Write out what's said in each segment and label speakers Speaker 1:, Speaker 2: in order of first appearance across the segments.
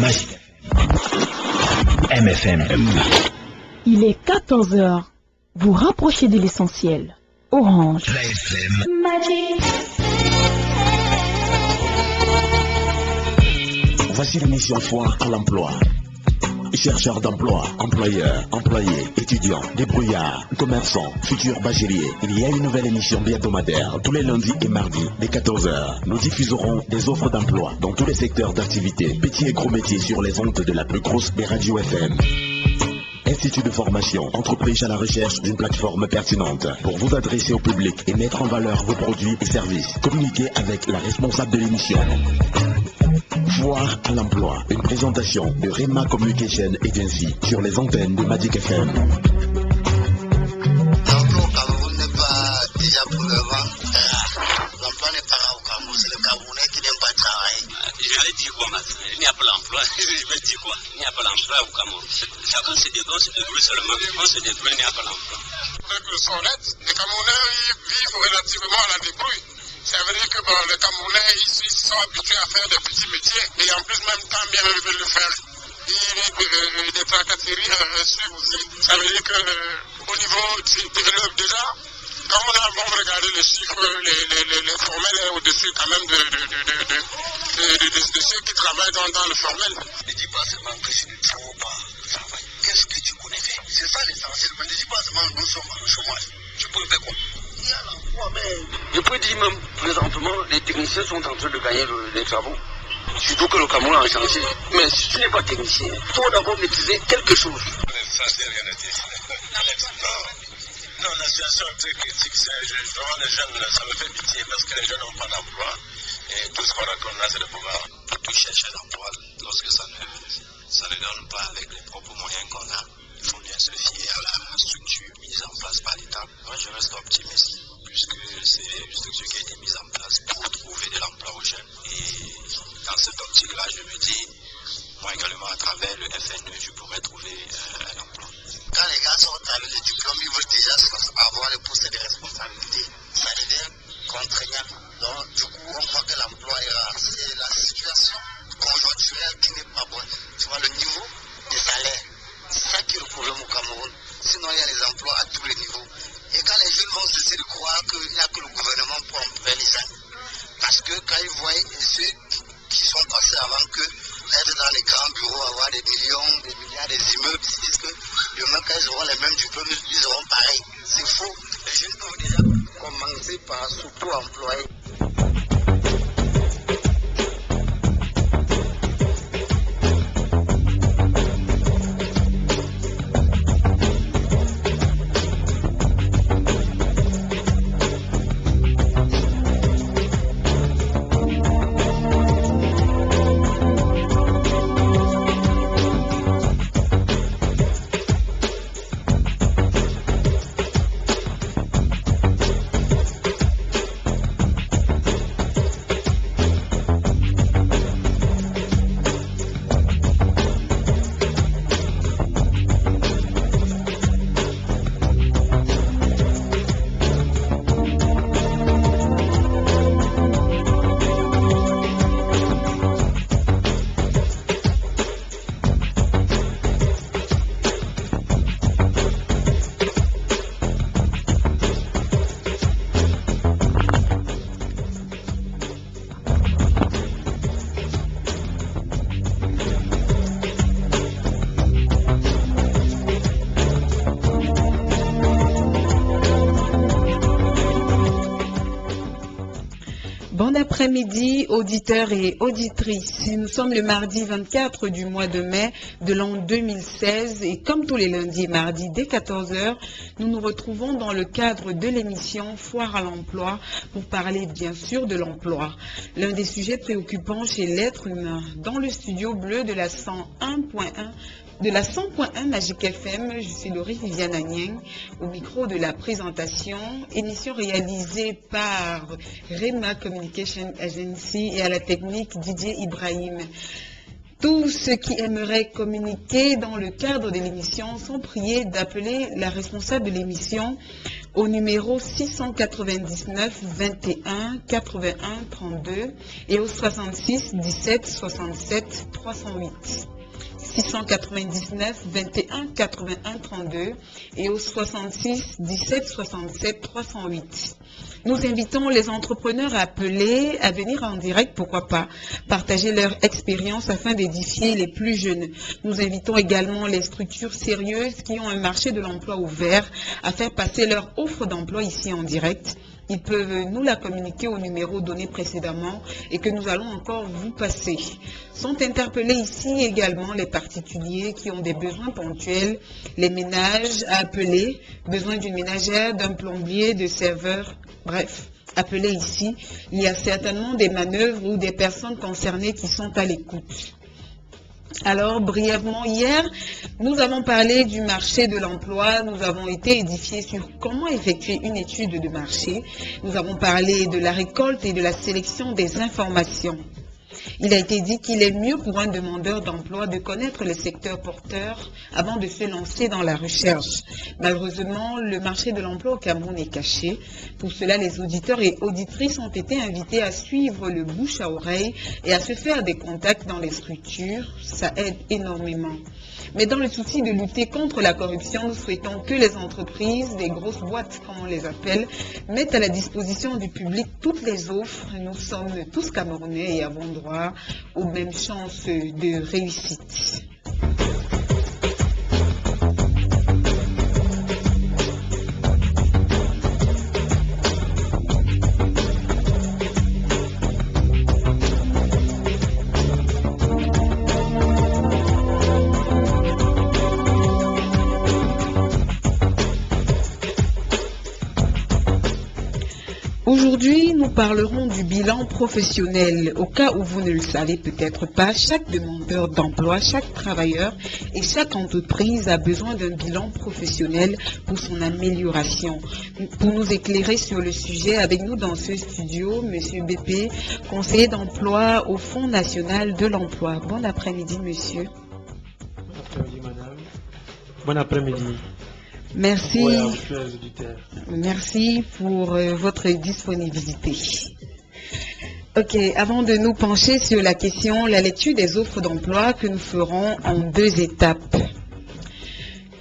Speaker 1: Magic MFM.
Speaker 2: Il est 14 heures. Vous rapprochez de l'essentiel. Orange.
Speaker 1: La FM.
Speaker 2: Magic.
Speaker 3: Voici l'émission Foire à l'emploi. Chercheurs d'emploi, employeurs, employés, étudiants, débrouillards, commerçants, futurs bacheliers. Il y a une nouvelle émission hebdomadaire tous les lundis et mardis dès 14h. Nous diffuserons des offres d'emploi dans tous les secteurs d'activité, petits et gros métiers sur les ondes de la plus grosse des radios FM. Institut de formation, entreprise à la recherche d'une plateforme pertinente pour vous adresser au public et mettre en valeur vos produits et services. Communiquez avec la responsable de l'émission. Foire à l'emploi, une présentation de Rema Communication Agency sur les antennes de Magic FM.
Speaker 4: L'emploi au Cameroun n'est pas déjà pour le vent. L'emploi n'est pas là au Cameroun, c'est le Camerounais qui n'aime pas travailler.
Speaker 5: J'allais dire quoi, ma frère? Il n'y a pas l'emploi. Je vais dire quoi? Il n'y a pas l'emploi au Cameroun. Chacun se débrouille seulement. On se débrouille, il n'y a pas l'emploi.
Speaker 6: Les Camerounais vivent relativement à la débrouille. Ça veut dire que les Camerounais ici sont habitués à faire des petits métiers et en plus même quand bien ils veulent le faire, des tracasseries suivent aussi. Ça veut dire qu'au niveau déjà, quand on va regarder les chiffres, les formels au-dessus quand même de ceux qui travaillent dans le formel.
Speaker 4: Ne dis pas seulement que je ne trouve pas travail. Qu'est-ce que tu connais faire? C'est ça l'essentiel, mais ne dis pas seulement que nous sommes au chômage. Tu peux faire quoi? Il y a l'emploi, mais...
Speaker 5: Je peux dire même, présentement, les techniciens sont en train de gagner les travaux. Surtout que le Cameroun a changé. Mais si tu n'es pas technicien, il faut d'abord maîtriser quelque chose.
Speaker 6: Ça, c'est rien à dire. Non, la situation est très critique. Vraiment, les jeunes, ça me fait pitié parce que les jeunes n'ont pas d'emploi. Et tout ce qu'on raconte là, c'est de pouvoir
Speaker 4: tout chercher l'emploi lorsque ça ne donne pas avec les propres moyens qu'on a. Il faut bien se fier à la structure mise en place par l'État. Moi, je reste optimiste, puisque c'est une structure qui a été mise en place pour trouver de l'emploi aux jeunes. Et dans cette optique-là, je me dis, moi également, à travers le FNE, je pourrais trouver un emploi. Quand les gars sortent avec les diplômes, ils veulent déjà avoir les postes de responsabilité. Ça devient contraignant. Donc, du coup, on voit que l'emploi est rare. C'est la situation conjoncturelle qui n'est pas bonne. Tu vois, le niveau des salaires. C'est ça qui est le problème au Cameroun. Sinon, il y a les emplois à tous les niveaux. Et quand les jeunes vont cesser de croire qu'il n'y a que le gouvernement pour employer les gens. Parce que quand ils voient ceux qui sont passés avant que être dans les grands bureaux, avoir des millions, des milliards, des immeubles, ils se disent que demain, quand ils auront les mêmes diplômes, ils auront pareil. C'est faux. Les jeunes peuvent déjà commencer par s'auto-employer.
Speaker 7: Bon après-midi, auditeurs et auditrices. Nous sommes le mardi 24 du mois de mai de l'an 2016 et comme tous les lundis et mardis dès 14h, nous nous retrouvons dans le cadre de l'émission Foire à l'emploi pour parler bien sûr de l'emploi. L'un des sujets préoccupants chez l'être humain. Dans le studio bleu de la 101.1 de la 100.1 Magic FM, je suis Laurie Viviane Agneng, au micro de la présentation, émission réalisée par Rema Communication Agency et à la technique Didier Ibrahim. Tous ceux qui aimeraient communiquer dans le cadre de l'émission sont priés d'appeler la responsable de l'émission au numéro 699 21 81 32 et au 66 17 67 308. 699 21 81 32 et au 66 17 67 308. Nous invitons les entrepreneurs à appeler, à venir en direct, pourquoi pas, partager leur expérience afin d'édifier les plus jeunes. Nous invitons également les structures sérieuses qui ont un marché de l'emploi ouvert à faire passer leur offre d'emploi ici en direct. Ils peuvent nous la communiquer au numéro donné précédemment et que nous allons encore vous passer. Sont interpellés ici également les particuliers qui ont des besoins ponctuels, les ménages à appeler, besoin d'une ménagère, d'un plombier, de serveur, bref. Appelez ici, il y a certainement des manœuvres ou des personnes concernées qui sont à l'écoute. Alors, brièvement, hier, nous avons parlé du marché de l'emploi, nous avons été édifiés sur comment effectuer une étude de marché, nous avons parlé de la récolte et de la sélection des informations. Il a été dit qu'il est mieux pour un demandeur d'emploi de connaître le secteur porteur avant de se lancer dans la recherche. Malheureusement, le marché de l'emploi au Cameroun est caché. Pour cela, les auditeurs et auditrices ont été invités à suivre le bouche à oreille et à se faire des contacts dans les structures. Ça aide énormément. Mais dans le souci de lutter contre la corruption, nous souhaitons que les entreprises, les grosses boîtes, comme on les appelle, mettent à la disposition du public toutes les offres. Nous sommes tous Camerounais et avons droit aux mêmes chances de réussite. Aujourd'hui, nous parlerons du bilan professionnel. Au cas où vous ne le savez peut-être pas, chaque demandeur d'emploi, chaque travailleur et chaque entreprise a besoin d'un bilan professionnel pour son amélioration. Pour nous éclairer sur le sujet, avec nous dans ce studio, M. BP, conseiller d'emploi au Fonds national de l'emploi. Bon après-midi, monsieur.
Speaker 1: Bon après-midi, madame. Bon après-midi.
Speaker 7: Merci.
Speaker 1: Ouais,
Speaker 7: merci pour votre disponibilité. Ok, avant de nous pencher sur la question, la lecture des offres d'emploi que nous ferons en 2 étapes.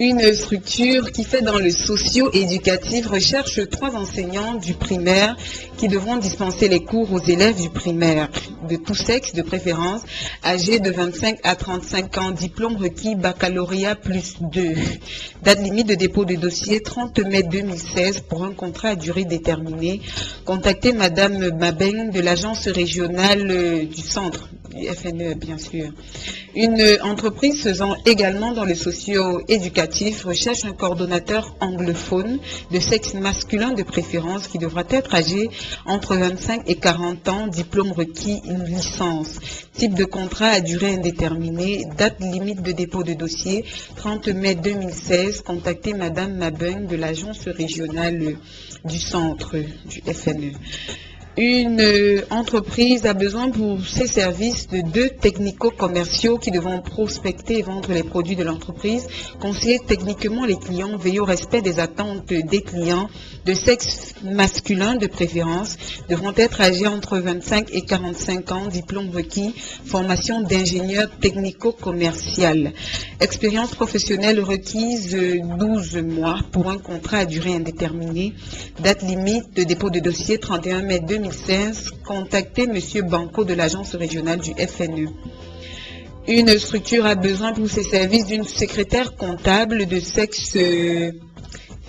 Speaker 7: Une structure qui fait dans le socio-éducatif recherche 3 enseignants du primaire qui devront dispenser les cours aux élèves du primaire, de tout sexe de préférence, âgés de 25 à 35 ans, diplôme requis, baccalauréat plus 2. Date limite de dépôt de dossier 30 mai 2016 pour un contrat à durée déterminée. Contactez Madame Mabeng de l'agence régionale du centre, du FNE bien sûr. Une entreprise faisant également dans le socio-éducatif recherche un coordonnateur anglophone de sexe masculin de préférence qui devra être âgé entre 25 et 40 ans, diplôme requis, une licence. Type de contrat à durée indéterminée, date limite de dépôt de dossier 30 mai 2016. Contactez Madame Mabeng de l'agence régionale du centre du FNE. Une entreprise a besoin pour ses services de 2 technico-commerciaux qui devront prospecter et vendre les produits de l'entreprise, conseiller techniquement les clients, veiller au respect des attentes des clients de sexe masculin de préférence, devront être âgés entre 25 et 45 ans, diplôme requis, formation d'ingénieur technico-commercial. Expérience professionnelle requise 12 mois pour un contrat à durée indéterminée, date limite de dépôt de dossier 31 mai 2016. Contactez M. Banco de l'agence régionale du FNE. Une structure a besoin pour ses services d'une secrétaire comptable de sexe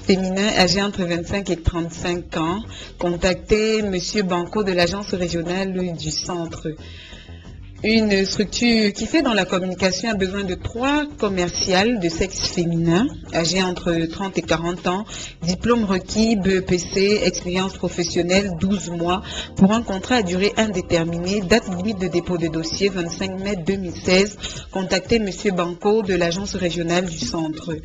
Speaker 7: féminin âgé entre 25 et 35 ans. Contactez M. Banco de l'agence régionale du centre. Une structure qui fait dans la communication a besoin de 3 commerciales de sexe féminin, âgés entre 30 et 40 ans, diplôme requis, BEPC, expérience professionnelle, 12 mois, pour un contrat à durée indéterminée, date limite de dépôt de dossier 25 mai 2016. Contactez M. Banco de l'agence régionale du centre.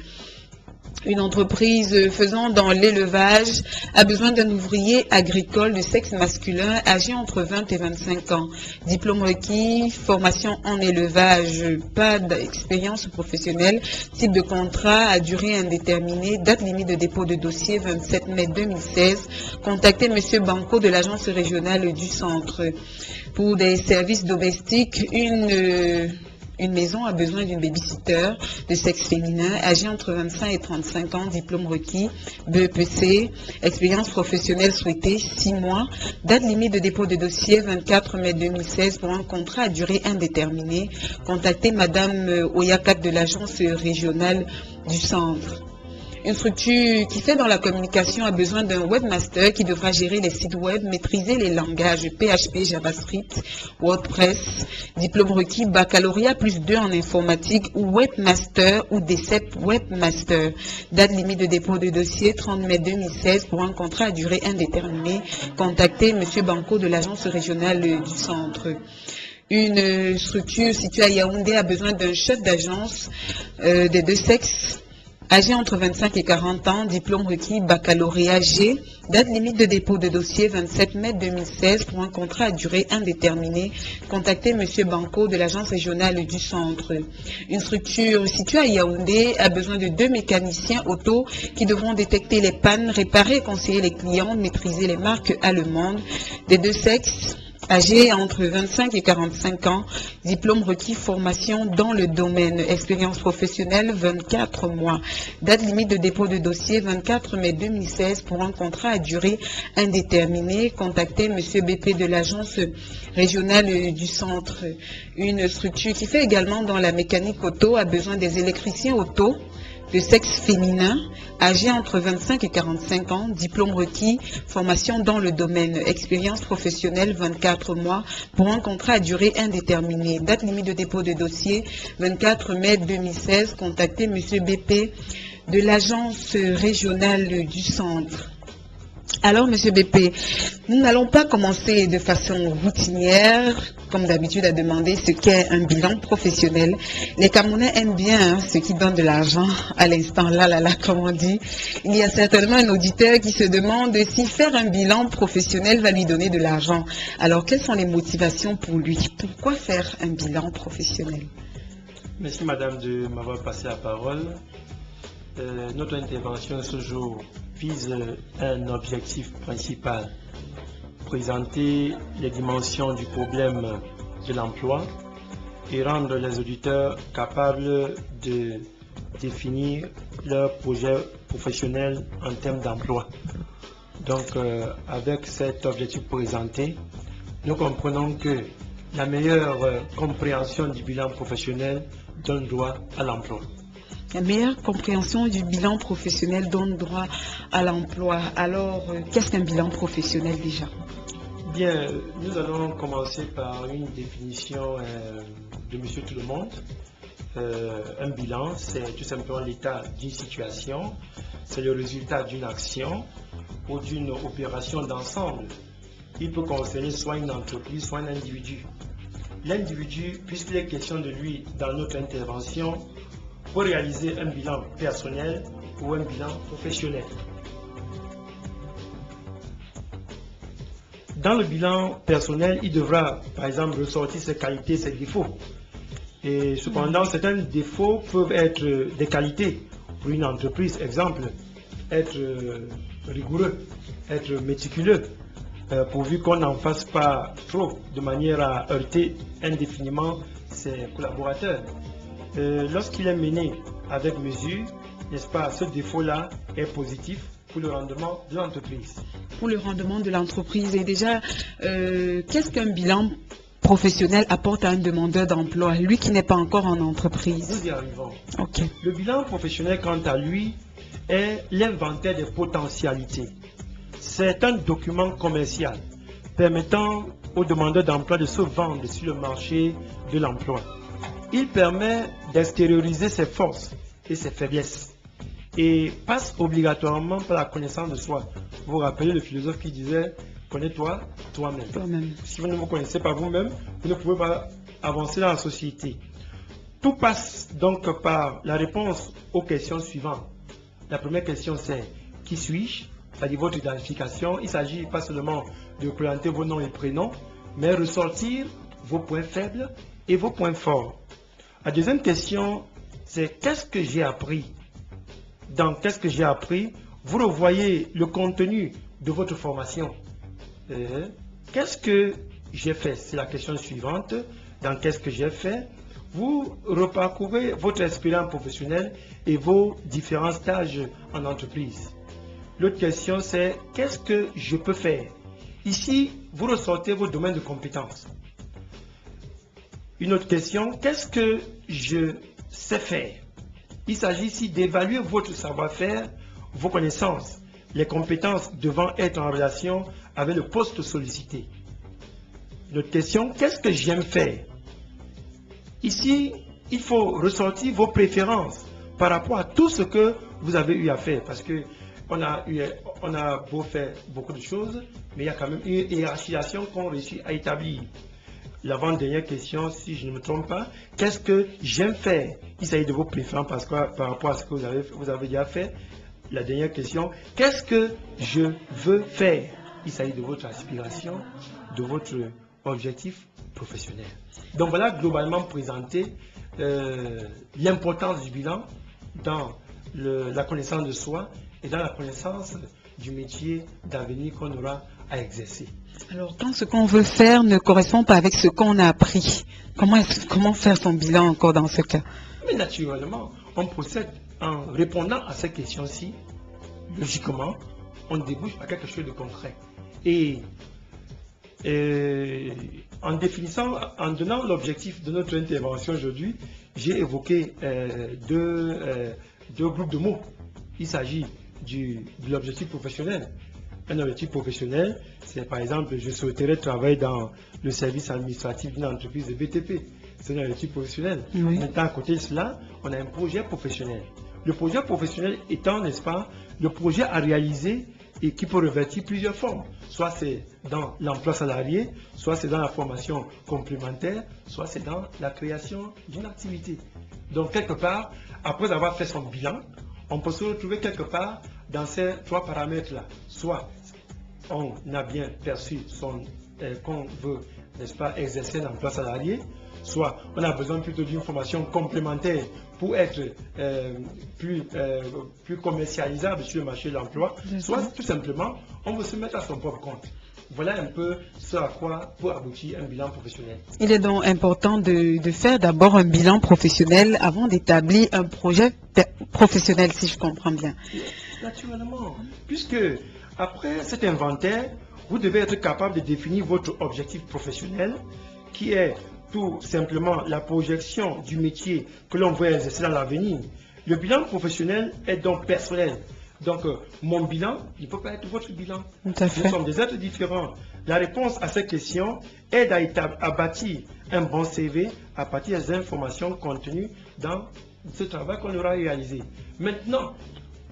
Speaker 7: Une entreprise faisant dans l'élevage a besoin d'un ouvrier agricole de sexe masculin âgé entre 20 et 25 ans. Diplôme requis, formation en élevage, pas d'expérience professionnelle, type de contrat à durée indéterminée, date limite de dépôt de dossier 27 mai 2016. Contactez M. Banco de l'agence régionale du centre. Pour des services domestiques, une maison a besoin d'une babysitter de sexe féminin, âgé entre 25 et 35 ans, diplôme requis, BEPC, expérience professionnelle souhaitée, 6 mois, date limite de dépôt de dossier 24 mai 2016 pour un contrat à durée indéterminée. Contactez Madame Oyakat de l'agence régionale du centre. Une structure qui fait dans la communication a besoin d'un webmaster qui devra gérer les sites web, maîtriser les langages PHP, JavaScript, WordPress, diplôme requis, baccalauréat plus 2 en informatique ou webmaster ou DCEP webmaster. Date limite de dépôt de dossier 30 mai 2016 pour un contrat à durée indéterminée. Contactez M. Banco de l'agence régionale du centre. Une structure située à Yaoundé a besoin d'un chef d'agence des deux sexes, âgé entre 25 et 40 ans, diplôme requis, baccalauréat G, date limite de dépôt de dossier 27 mai 2016 pour un contrat à durée indéterminée. Contactez M. Banco de l'agence régionale du centre. Une structure située à Yaoundé a besoin de 2 mécaniciens auto qui devront détecter les pannes, réparer et conseiller les clients, maîtriser les marques allemandes des deux sexes, âgé entre 25 et 45 ans, diplôme requis, formation dans le domaine, expérience professionnelle 24 mois, date limite de dépôt de dossier 24 mai 2016 pour un contrat à durée indéterminée. Contactez M. BP de l'agence régionale du centre. Une structure qui fait également dans la mécanique auto a besoin des électriciens auto de sexe féminin, âgé entre 25 et 45 ans, diplôme requis, formation dans le domaine, expérience professionnelle 24 mois pour un contrat à durée indéterminée. Date limite de dépôt de dossier 24 mai 2016. Contactez M. BP de l'agence régionale du centre. Alors, M. BP, nous n'allons pas commencer de façon routinière, comme d'habitude, à demander ce qu'est un bilan professionnel. Les Camerounais aiment bien ceux qui donnent de l'argent à l'instant, là, comme on dit. Il y a certainement un auditeur qui se demande si faire un bilan professionnel va lui donner de l'argent. Alors, quelles sont les motivations pour lui? Pourquoi faire un bilan professionnel?
Speaker 1: Merci Madame de m'avoir passé la parole. Notre intervention ce jour vise un objectif principal, présenter les dimensions du problème de l'emploi et rendre les auditeurs capables de définir leur projet professionnel en termes d'emploi. Donc, avec cet objectif présenté, nous comprenons que la meilleure compréhension du bilan professionnel donne droit à l'emploi.
Speaker 7: La meilleure compréhension du bilan professionnel donne droit à l'emploi. Alors, qu'est-ce qu'un bilan professionnel déjà?
Speaker 1: Bien, nous allons commencer par une définition de Monsieur Tout-le-Monde. Un bilan, c'est tout simplement l'état d'une situation, c'est le résultat d'une action ou d'une opération d'ensemble. Il peut concerner soit une entreprise, soit un individu. L'individu, puisqu'il est question de lui dans notre intervention, pour réaliser un bilan personnel ou un bilan professionnel. Dans le bilan personnel, il devra, par exemple, ressortir ses qualités, ses défauts. Et cependant, certains défauts peuvent être des qualités pour une entreprise. Exemple, être rigoureux, être méticuleux, pourvu qu'on n'en fasse pas trop, de manière à heurter indéfiniment ses collaborateurs. Lorsqu'il est mené avec mesure, n'est-ce pas, ce défaut-là est positif pour le rendement de l'entreprise.
Speaker 7: Pour le rendement de l'entreprise. Et déjà, qu'est-ce qu'un bilan professionnel apporte à un demandeur d'emploi, lui qui n'est pas encore en entreprise?
Speaker 1: Nous y arrivons.
Speaker 7: Okay.
Speaker 1: Le bilan professionnel, quant à lui, est l'inventaire des potentialités. C'est un document commercial permettant aux demandeurs d'emploi de se vendre sur le marché de l'emploi. Il permet d'extérioriser ses forces et ses faiblesses et passe obligatoirement par la connaissance de soi. Vous vous rappelez le philosophe qui disait « Connais-toi toi-même ». Si vous ne vous connaissez pas vous-même, vous ne pouvez pas avancer dans la société. Tout passe donc par la réponse aux questions suivantes. La première question, c'est qui suis-je? C'est-à-dire votre identification. Il ne s'agit pas seulement de présenter vos noms et prénoms, mais ressortir vos points faibles et vos points forts. La deuxième question, c'est qu'est-ce que j'ai appris? Dans qu'est-ce que j'ai appris, vous revoyez le contenu de votre formation. Qu'est-ce que j'ai fait? C'est la question suivante. Dans qu'est-ce que j'ai fait? Vous reparcourez votre expérience professionnelle et vos différents stages en entreprise. L'autre question, c'est qu'est-ce que je peux faire? Ici, vous ressortez vos domaines de compétences. Une autre question, qu'est-ce que je sais faire? Il s'agit ici d'évaluer votre savoir-faire, vos connaissances, les compétences devant être en relation avec le poste sollicité. Une autre question, qu'est-ce que j'aime faire? Ici, il faut ressortir vos préférences par rapport à tout ce que vous avez eu à faire. Parce que on a beau faire beaucoup de choses, mais il y a quand même une hiérarchisation qu'on réussit à établir. L'avant-dernière question, si je ne me trompe pas, qu'est-ce que j'aime faire? Il s'agit de vos préférences par rapport à ce que vous avez déjà fait. La dernière question, qu'est-ce que je veux faire? Il s'agit de votre aspiration, de votre objectif professionnel. Donc voilà globalement présenté l'importance du bilan dans la connaissance de soi et dans la connaissance du métier d'avenir qu'on aura à exercer.
Speaker 7: Alors, quand ce qu'on veut faire ne correspond pas avec ce qu'on a appris, comment faire son bilan encore dans ce cas?
Speaker 1: Mais naturellement, on procède en répondant à ces questions-ci. Logiquement, on débouche à quelque chose de concret. Et en définissant, en donnant l'objectif de notre intervention aujourd'hui, j'ai évoqué deux groupes de mots. Il s'agit de l'objectif professionnel. Un objectif professionnel, c'est par exemple, je souhaiterais travailler dans le service administratif d'une entreprise de BTP. C'est un objectif professionnel.
Speaker 7: Oui.
Speaker 1: Maintenant, à côté de cela, on a un projet professionnel. Le projet professionnel étant, n'est-ce pas, le projet à réaliser et qui peut revêtir plusieurs formes. Soit c'est dans l'emploi salarié, soit c'est dans la formation complémentaire, soit c'est dans la création d'une activité. Donc, quelque part, après avoir fait son bilan, on peut se retrouver quelque part dans ces trois paramètres-là. Soit on a bien perçu qu'on veut, n'est-ce pas, exercer l'emploi salarié, soit on a besoin plutôt d'une formation complémentaire pour être plus commercialisable sur le marché de l'emploi, soit tout simplement on veut se mettre à son propre compte. Voilà un peu ce à quoi peut aboutir un bilan professionnel.
Speaker 7: Il est donc important de faire d'abord un bilan professionnel avant d'établir un projet professionnel, si je comprends bien.
Speaker 1: Naturellement, puisque après cet inventaire, vous devez être capable de définir votre objectif professionnel, qui est tout simplement la projection du métier que l'on veut exercer dans l'avenir. Le bilan professionnel est donc personnel. Donc, mon bilan, il ne peut pas être votre bilan.
Speaker 7: Tout à fait.
Speaker 1: Nous sommes des êtres différents. La réponse à cette question aide à bâtir un bon CV à partir des informations contenues dans ce travail qu'on aura réalisé. Maintenant,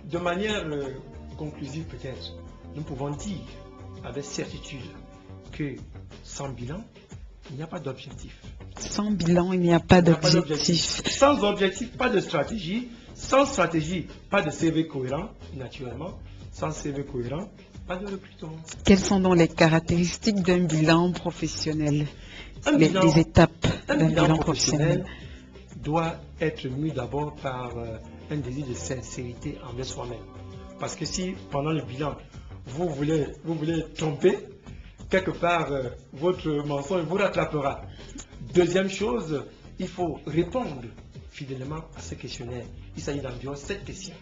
Speaker 1: de manière conclusive peut-être, nous pouvons dire avec certitude que sans bilan, il n'y a pas d'objectif.
Speaker 7: Sans bilan, il n'y a pas d'objectif.
Speaker 1: Sans objectif, pas de stratégie. Sans stratégie, pas de CV cohérent, naturellement. Sans CV cohérent, pas de recrutement.
Speaker 7: Quelles sont donc les caractéristiques d'un bilan professionnel? Les étapes d'un bilan professionnel
Speaker 1: doit être mu d'abord par un désir de sincérité envers soi-même. Parce que si, pendant le bilan, vous voulez tromper, quelque part, votre mensonge vous rattrapera. Deuxième chose, il faut répondre fidèlement à ce questionnaire. Il s'agit d'environ 7 questions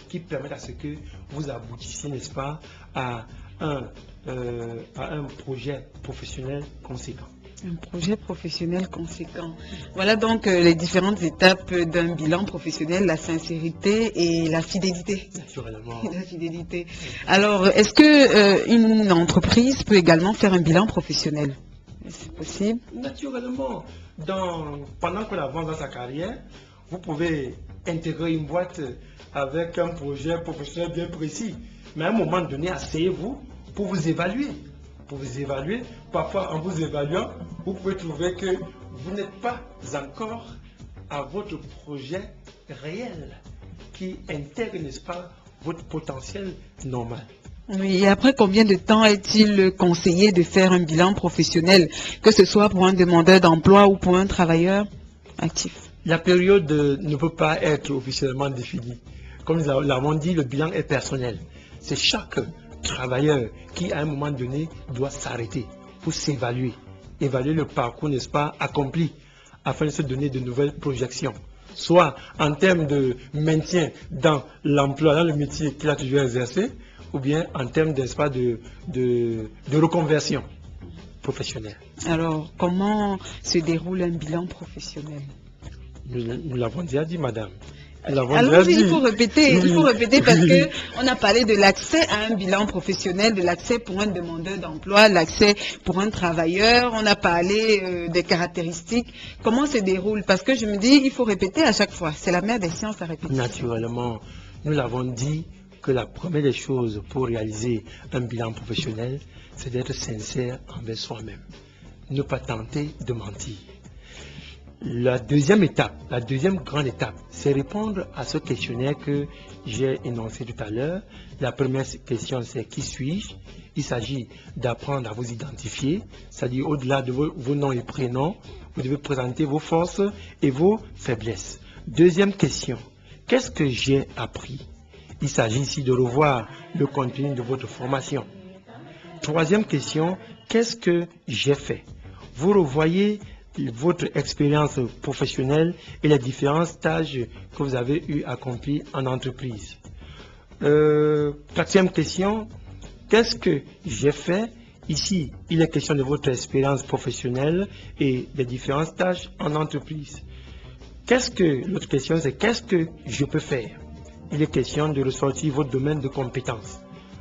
Speaker 1: qui permettent à ce que vous aboutissiez, n'est-ce pas, à un projet professionnel conséquent.
Speaker 7: Un projet professionnel conséquent. Voilà donc les différentes étapes d'un bilan professionnel, la sincérité et la fidélité.
Speaker 1: Naturellement.
Speaker 7: La fidélité. Alors, est-ce que une entreprise peut également faire un bilan professionnel? C'est possible?
Speaker 1: Naturellement. Pendant qu'on avance dans sa carrière, vous pouvez intégrer une boîte avec un projet professionnel bien précis. Mais à un moment donné, asseyez-vous pour vous évaluer. Pour vous évaluer, parfois en vous évaluant, vous pouvez trouver que vous n'êtes pas encore à votre projet réel. qui intègre, n'est-ce pas, votre potentiel normal.
Speaker 7: Oui, et après combien de temps est-il conseillé de faire un bilan professionnel, que ce soit pour un demandeur d'emploi ou pour un travailleur actif?
Speaker 1: La période ne peut pas être officiellement définie. Comme nous l'avons dit, le bilan est personnel. C'est chaque travailleur qui, à un moment donné, doit s'arrêter pour s'évaluer. Évaluer le parcours, n'est-ce pas, accompli, afin de se donner de nouvelles projections. Soit en termes de maintien dans l'emploi, dans le métier qu'il a toujours exercé, ou bien en termes, n'est-ce pas, de reconversion professionnelle.
Speaker 7: Alors, comment se déroule un bilan professionnel?
Speaker 1: Nous l'avons déjà dit, madame.
Speaker 7: Allons-y, il faut répéter parce que on a parlé de l'accès à un bilan professionnel, de l'accès pour un demandeur d'emploi, l'accès pour un travailleur, on a parlé des caractéristiques. Comment se déroule? Parce que je me dis, il faut répéter à chaque fois. C'est la mère des sciences à répéter.
Speaker 1: Naturellement, nous l'avons dit que la première des choses pour réaliser un bilan professionnel, c'est d'être sincère envers soi-même. Ne pas tenter de mentir. La deuxième étape, la deuxième grande étape, c'est répondre à ce questionnaire que j'ai énoncé tout à l'heure. La première question, c'est qui suis-je? Il s'agit d'apprendre à vous identifier, c'est-à-dire au-delà de vos noms et prénoms, vous devez présenter vos forces et vos faiblesses. Deuxième question, qu'est-ce que j'ai appris? Il s'agit ici de revoir le contenu de votre formation. Troisième question, qu'est-ce que j'ai fait? Vous revoyez votre expérience professionnelle et les différents stages que vous avez eu accomplis en entreprise. Quatrième question, qu'est-ce que j'ai fait? Ici, il est question de votre expérience professionnelle et des différents stages en entreprise. L'autre question, c'est qu'est-ce que je peux faire? Il est question de ressortir votre domaine de compétences.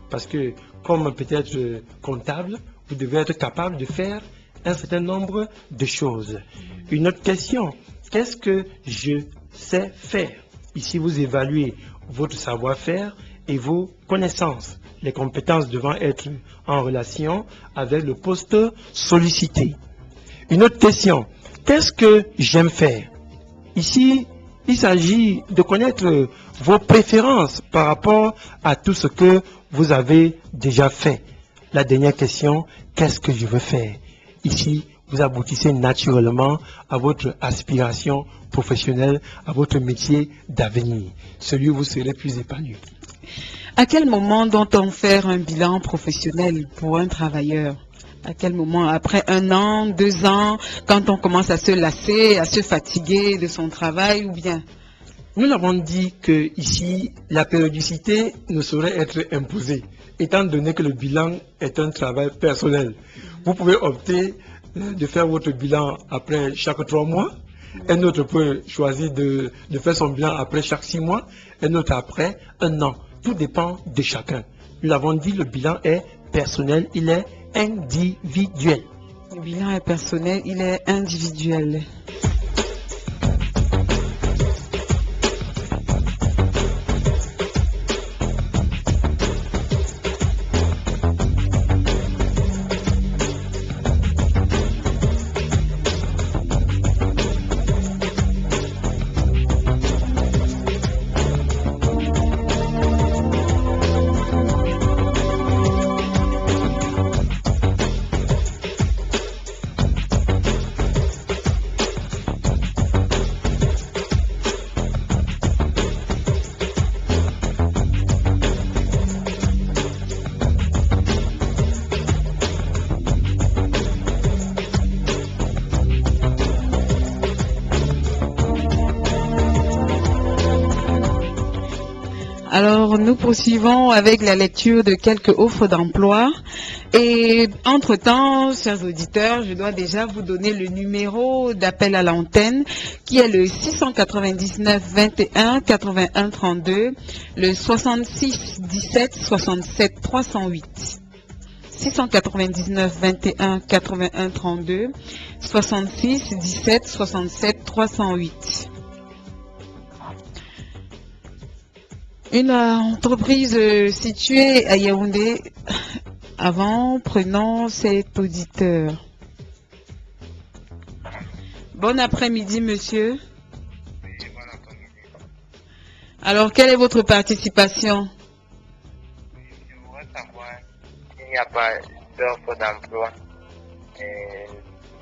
Speaker 1: Parce que, comme peut-être comptable, vous devez être capable de faire un certain nombre de choses. Une autre question, qu'est-ce que je sais faire? Ici, vous évaluez votre savoir-faire et vos connaissances, les compétences devant être en relation avec le poste sollicité. Une autre question, qu'est-ce que j'aime faire? Ici, il s'agit de connaître vos préférences par rapport à tout ce que vous avez déjà fait. La dernière question, qu'est-ce que je veux faire? Ici, vous aboutissez naturellement à votre aspiration professionnelle, à votre métier d'avenir, celui où vous serez plus épanoui.
Speaker 7: À quel moment doit-on faire un bilan professionnel pour un travailleur? À quel moment? Après 1 an, 2 ans, quand on commence à se lasser, à se fatiguer de son travail ou bien?
Speaker 1: Nous l'avons dit que ici, la périodicité ne saurait être imposée, étant donné que le bilan est un travail personnel. Vous pouvez opter de faire votre bilan après chaque 3 mois. Un autre peut choisir de faire son bilan après chaque 6 mois. Un autre après 1 an. Tout dépend de chacun. Nous l'avons dit, le bilan est personnel, il est individuel.
Speaker 7: Le bilan est personnel, il est individuel. Alors, nous poursuivons avec la lecture de quelques offres d'emploi. Et entre-temps, chers auditeurs, je dois déjà vous donner le numéro d'appel à l'antenne qui est le 699 21 81 32, le 66 17 67 308. 699 21 81 32, 66 17 67 308. Une entreprise située à Yaoundé. Avant, prenons cet auditeur. Bon après-midi, monsieur. Alors, quelle est votre participation?
Speaker 8: Je voudrais savoir s'il n'y a pas d'offre d'emploi et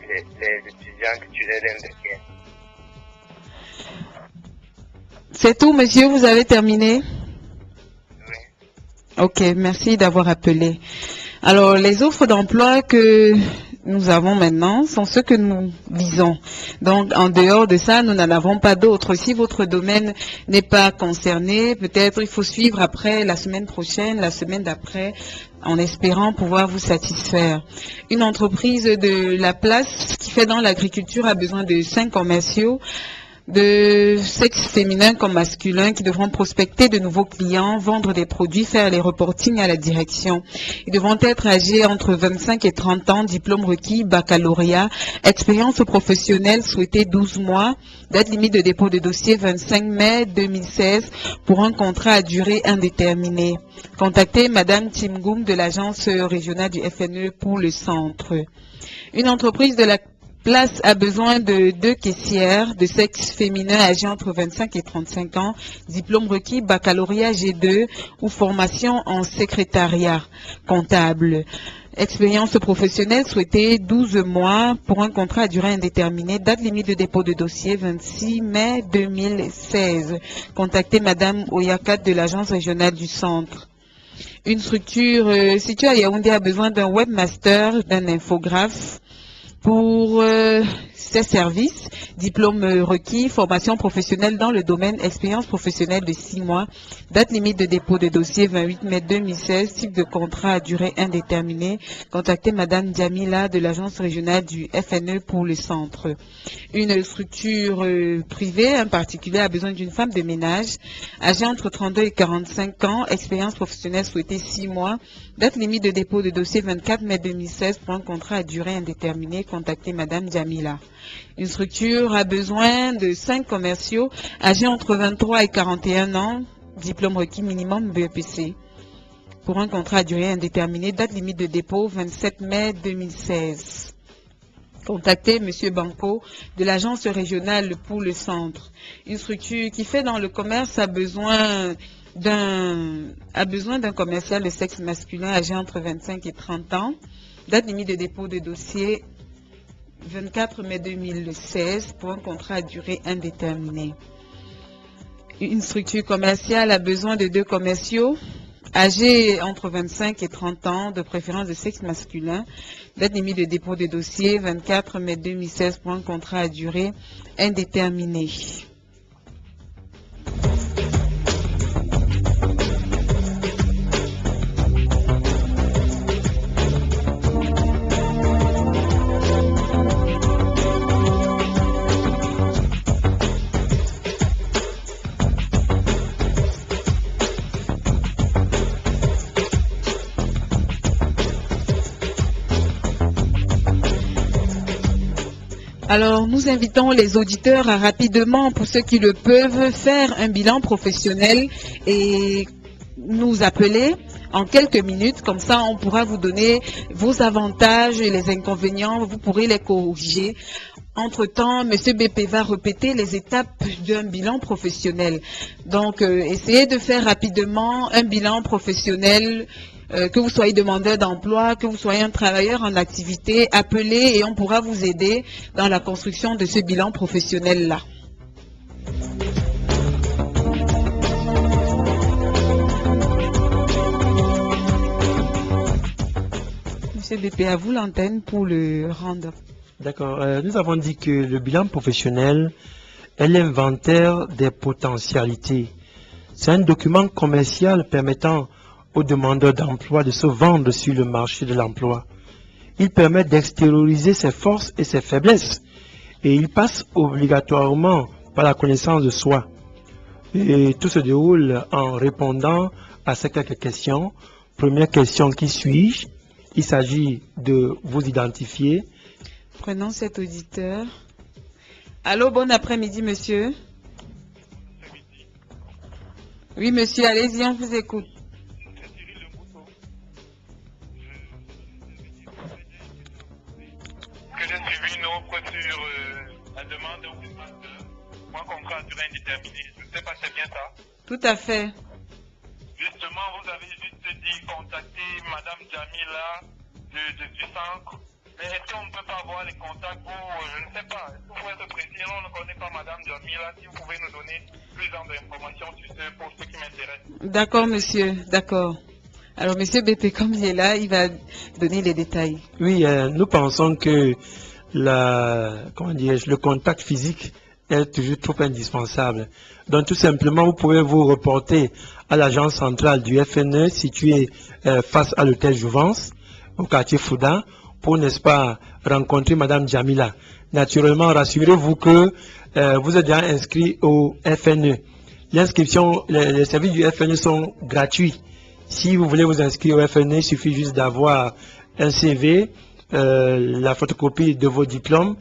Speaker 8: les étudiants que tu les donnes de bien.
Speaker 7: C'est tout, monsieur, vous avez terminé?
Speaker 8: Oui.
Speaker 7: Ok, merci d'avoir appelé. Alors, les offres d'emploi que nous avons maintenant sont ceux que nous visons. Donc, en dehors de ça, nous n'en avons pas d'autres. Si votre domaine n'est pas concerné, peut-être il faut suivre après la semaine prochaine, la semaine d'après, en espérant pouvoir vous satisfaire. Une entreprise de la place qui fait dans l'agriculture a besoin de 5 commerciaux de sexe féminin comme masculin qui devront prospecter de nouveaux clients, vendre des produits, faire les reportings à la direction. Ils devront être âgés entre 25 et 30 ans, diplôme requis, baccalauréat, expérience professionnelle souhaitée 12 mois, date limite de dépôt de dossier 25 mai 2016 pour un contrat à durée indéterminée. Contactez Madame Timgoum de l'agence régionale du FNE pour le centre. Une entreprise de la place a besoin de 2 caissières de sexe féminin âgées entre 25 et 35 ans, diplôme requis, baccalauréat G2 ou formation en secrétariat comptable. Expérience professionnelle souhaitée 12 mois pour un contrat à durée indéterminée. Date limite de dépôt de dossier 26 mai 2016. Contactez Madame Oyakat de l'agence régionale du centre. Une structure située à Yaoundé a besoin d'un webmaster, d'un infographe pour ses services, diplôme requis, formation professionnelle dans le domaine, expérience professionnelle de 6 mois, date limite de dépôt de dossier 28 mai 2016, type de contrat à durée indéterminée. Contactez Madame Djamila de l'agence régionale du FNE pour le centre. Une structure privée, un particulier a besoin d'une femme de ménage, âgée entre 32 et 45 ans, expérience professionnelle souhaitée 6 mois, date limite de dépôt de dossier 24 mai 2016 pour un contrat à durée indéterminée. Contactez Madame Djamila. Une structure a besoin de 5 commerciaux âgés entre 23 et 41 ans, diplôme requis minimum BEPC, pour un contrat à durée indéterminée, date limite de dépôt 27 mai 2016. Contactez Monsieur Banco de l'agence régionale pour le centre. Une structure qui fait dans le commerce a besoin d'un commercial de sexe masculin âgé entre 25 et 30 ans, date limite de dépôt de dossier 24 mai 2016 pour un contrat à durée indéterminée. Une structure commerciale a besoin de 2 commerciaux âgés entre 25 et 30 ans, de préférence de sexe masculin, date limite de dépôt de dossier 24 mai 2016 pour un contrat à durée indéterminée. Alors, nous invitons les auditeurs à rapidement, pour ceux qui le peuvent, faire un bilan professionnel et nous appeler en quelques minutes. Comme ça, on pourra vous donner vos avantages et les inconvénients. Vous pourrez les corriger. Entre-temps, M. BP va répéter les étapes d'un bilan professionnel. Donc, essayez de faire rapidement un bilan professionnel. Que vous soyez demandeur d'emploi, que vous soyez un travailleur en activité, appelez et on pourra vous aider dans la construction de ce bilan professionnel-là. Monsieur BP, à vous l'antenne pour le round-up.
Speaker 1: D'accord. Nous avons dit que le bilan professionnel est l'inventaire des potentialités. C'est un document commercial permettant aux demandeurs d'emploi de se vendre sur le marché de l'emploi. Il permet d'extérioriser ses forces et ses faiblesses et il passe obligatoirement par la connaissance de soi. Et tout se déroule en répondant à ces quelques questions. Première question, qui suis-je? Il s'agit de vous identifier.
Speaker 7: Prenons cet auditeur. Allô, bon après-midi, monsieur. Oui, monsieur, allez-y, on vous écoute.
Speaker 8: J'ai suivi une offre sur la demande d'un master pour un contrat à durée indéterminée. Je ne sais pas si c'est bien ça.
Speaker 7: Tout à fait.
Speaker 9: Justement, vous avez juste dit contacter Madame Jamila du centre. Mais est-ce qu'on ne peut pas avoir les contacts pour, je ne sais pas, est-ce que vous pouvez être précis, on ne connaît pas Madame Jamila, si vous pouvez nous donner plus d'informations sur ce pour ce qui m'intéresse.
Speaker 7: D'accord, monsieur, d'accord. Alors, monsieur BP, comme il est là, il va donner les détails.
Speaker 1: Oui, nous pensons que le contact physique est toujours trop indispensable. Donc, tout simplement, vous pouvez vous reporter à l'agence centrale du FNE située face à l'hôtel Jouvence, au quartier Fouda, pour, n'est-ce pas, rencontrer Madame Jamila. Naturellement, rassurez-vous que vous êtes déjà inscrit au FNE. L'inscription, les services du FNE sont gratuits. Si vous voulez vous inscrire au FNE, il suffit juste d'avoir un CV, la photocopie de vos diplômes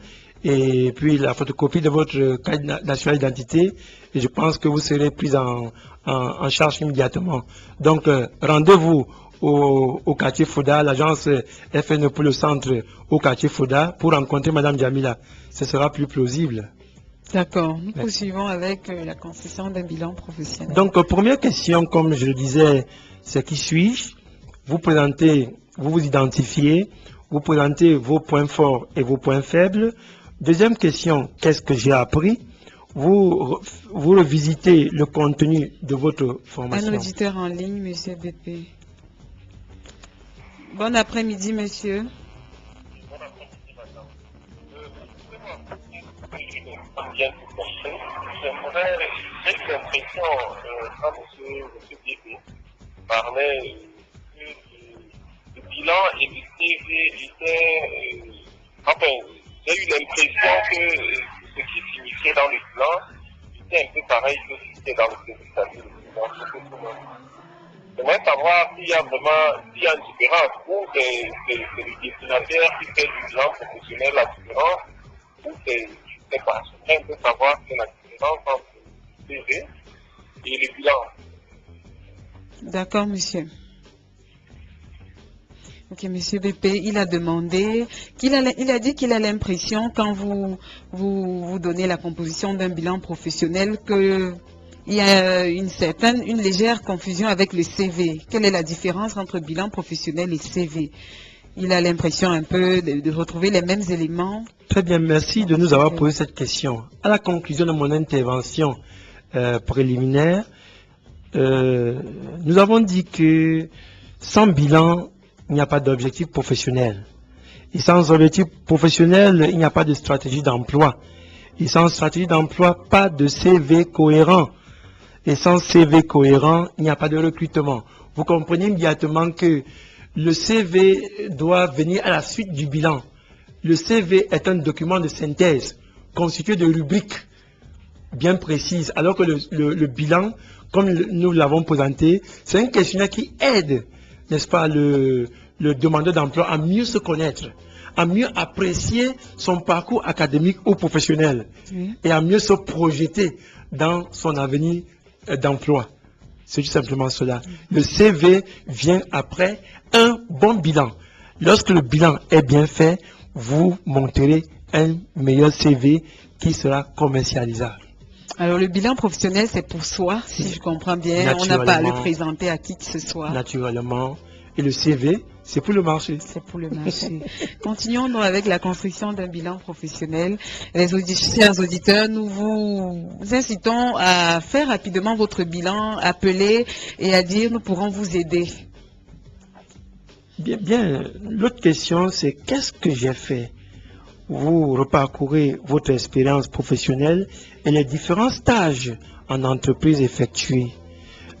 Speaker 1: et puis la photocopie de votre carte nationale d'identité. Et je pense que vous serez pris en charge immédiatement. Donc, rendez-vous au quartier Fouda, l'agence FNE pour le centre au quartier Fouda, pour rencontrer Madame Jamila. Ce sera plus plausible.
Speaker 7: D'accord. Nous poursuivons avec la concession d'un bilan professionnel.
Speaker 1: Donc, première question, comme je le disais, c'est qui suis-je? Vous présentez, vous vous identifiez, vous présentez vos points forts et vos points faibles. Deuxième question, qu'est-ce que j'ai appris? Vous revisitez le contenu de votre formation.
Speaker 7: Un auditeur en ligne, monsieur BP. Bon après-midi, monsieur.
Speaker 9: Bon après-midi, madame. J'ai l'impression, quand M. BP parlait du bilan et du CV était... enfin, j'ai eu l'impression que ce qui signifiait dans le bilan était un peu pareil que ce qui était dans le CV, c'est-à-dire le bilan. J'aimerais savoir s'il y a une différence, ou c'est le destinataire qui fait du bilan professionnel la différence, ou c'est, je ne sais pas, j'aimerais un peu savoir quelle est la différence entre le CV et le bilan.
Speaker 7: D'accord, monsieur. Ok, monsieur BP, il a demandé, il a dit qu'il a l'impression, quand vous donnez la composition d'un bilan professionnel, que il y a une légère confusion avec le CV. Quelle est la différence entre bilan professionnel et CV? Il a l'impression un peu de retrouver les mêmes éléments.
Speaker 1: Très bien, merci de nous avoir posé cette question. À la conclusion de mon intervention préliminaire, nous avons dit que sans bilan, il n'y a pas d'objectif professionnel. Et sans objectif professionnel, il n'y a pas de stratégie d'emploi. Et sans stratégie d'emploi, pas de CV cohérent. Et sans CV cohérent, il n'y a pas de recrutement. Vous comprenez immédiatement que le CV doit venir à la suite du bilan. Le CV est un document de synthèse constitué de rubriques bien précises, alors que le bilan, comme nous l'avons présenté, c'est un questionnaire qui aide, n'est-ce pas, le demandeur d'emploi à mieux se connaître, à mieux apprécier son parcours académique ou professionnel et à mieux se projeter dans son avenir d'emploi. C'est tout simplement cela. Le CV vient après un bon bilan. Lorsque le bilan est bien fait, vous monterez un meilleur CV qui sera commercialisable.
Speaker 7: Alors le bilan professionnel, c'est pour soi, si je comprends bien. On n'a pas à le présenter à qui que ce soit.
Speaker 1: Naturellement. Et le CV, c'est pour le marché.
Speaker 7: C'est pour le marché. Continuons donc avec la construction d'un bilan professionnel. Chers auditeurs, nous vous incitons à faire rapidement votre bilan, appeler et à dire nous pourrons vous aider.
Speaker 1: Bien. L'autre question, c'est qu'est-ce que j'ai fait? Vous reparcourez votre expérience professionnelle et les différents stages en entreprise effectués.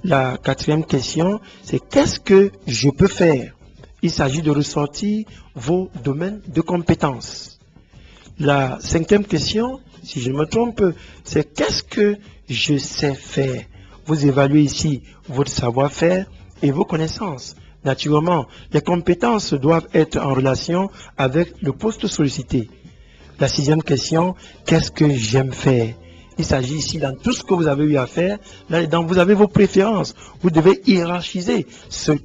Speaker 1: La quatrième question, c'est qu'est-ce que je peux faire? Il s'agit de ressortir vos domaines de compétences. La cinquième question, si je ne me trompe, c'est qu'est-ce que je sais faire? Vous évaluez ici votre savoir-faire et vos connaissances. Naturellement, les compétences doivent être en relation avec le poste sollicité. La sixième question, qu'est-ce que j'aime faire? Il s'agit ici, dans tout ce que vous avez eu à faire, là-dedans, vous avez vos préférences. Vous devez hiérarchiser